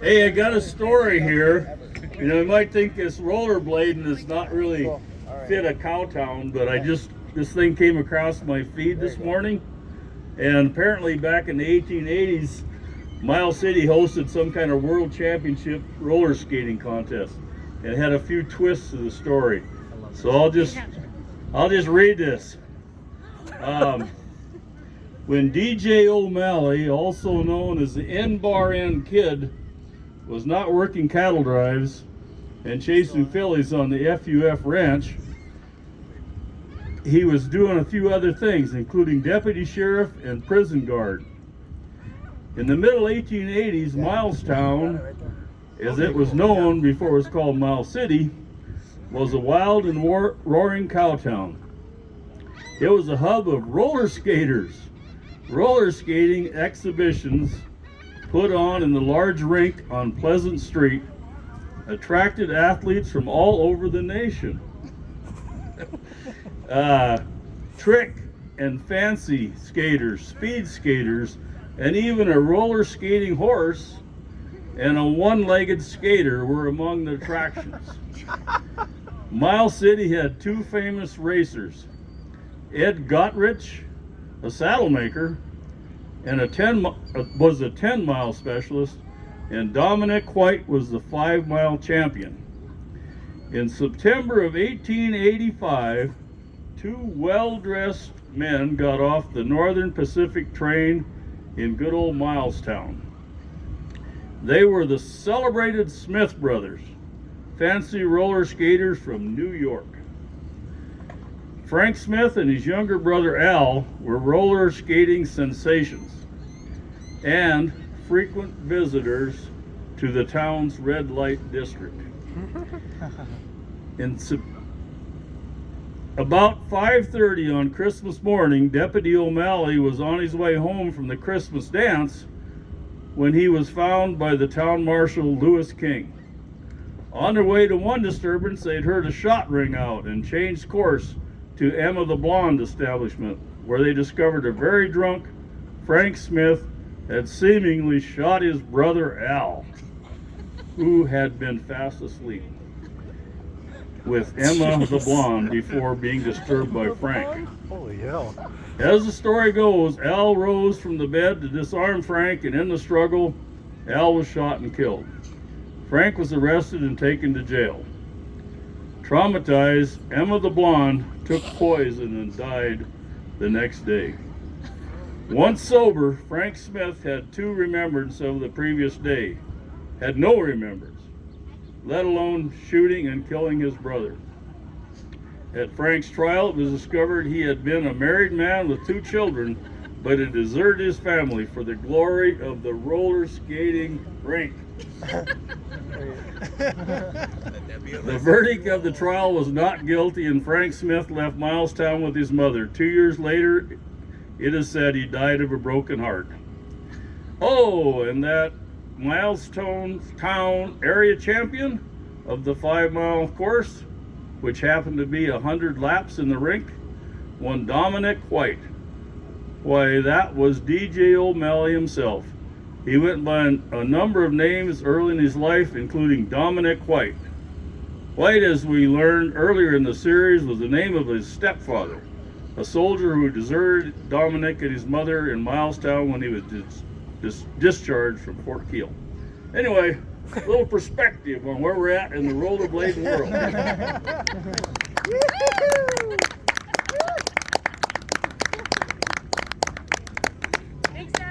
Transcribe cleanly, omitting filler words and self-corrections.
Hey, I got a story here. You know, you might think this rollerblading is not really fit a cow town, but this thing came across my feed this morning. And apparently back in the 1880s, Miles City hosted some kind of world championship roller skating contest. It had a few twists to the story. So I'll just read this. When DJ O'Malley, also known as the N-Bar N Kid, was not working cattle drives and chasing fillies on the FUF ranch, he was doing a few other things, including deputy sheriff and prison guard. In the middle 1880s, Milestown, as it was known before it was called Miles City, was a wild and roaring cow town. It was a hub of roller skaters. Roller skating exhibitions put on in the large rink on Pleasant Street attracted athletes from all over the nation. Trick and fancy skaters, speed skaters, and even a roller skating horse and a one-legged skater were among the attractions. Miles City had two famous racers, Ed Gottrich, a saddle maker, and was a 10-mile specialist, and Dominic White was the 5-mile champion. In September of 1885, two well-dressed men got off the Northern Pacific train in good old Milestown. They were the celebrated Smith brothers, fancy roller skaters from New York. Frank Smith and his younger brother Al were roller skating sensations and frequent visitors to the town's red light district. About 5:30 on Christmas morning, Deputy O'Malley was on his way home from the Christmas dance when he was found by the town marshal, Lewis King. On their way to one disturbance, they'd heard a shot ring out and changed course to Emma the Blonde establishment, where they discovered a very drunk Frank Smith had seemingly shot his brother Al, who had been fast asleep with Emma the Blonde before being disturbed by Frank. Holy hell. As the story goes, Al rose from the bed to disarm Frank, and in the struggle, Al was shot and killed. Frank was arrested and taken to jail. Traumatized, Emma the Blonde took poison and died the next day. Once sober, Frank Smith had no remembrance of the previous day, let alone shooting and killing his brother. At Frank's trial, it was discovered he had been a married man with 2 children, but had deserted his family for the glory of the roller skating rink. The verdict of the trial was not guilty, and Frank Smith left Milestown with his mother. 2 years later, it is said he died of a broken heart. Oh, and that Milestown town area champion of the 5-mile course, which happened to be 100 laps in the rink, won Dominic White. Why, that was DJ O'Malley himself. He went by a number of names early in his life, including Dominic White. White, as we learned earlier in the series, was the name of his stepfather, a soldier who deserted Dominic and his mother in Milestown when he was discharged from Fort Keele. Anyway, a little perspective on where we're at in the rollerblading world.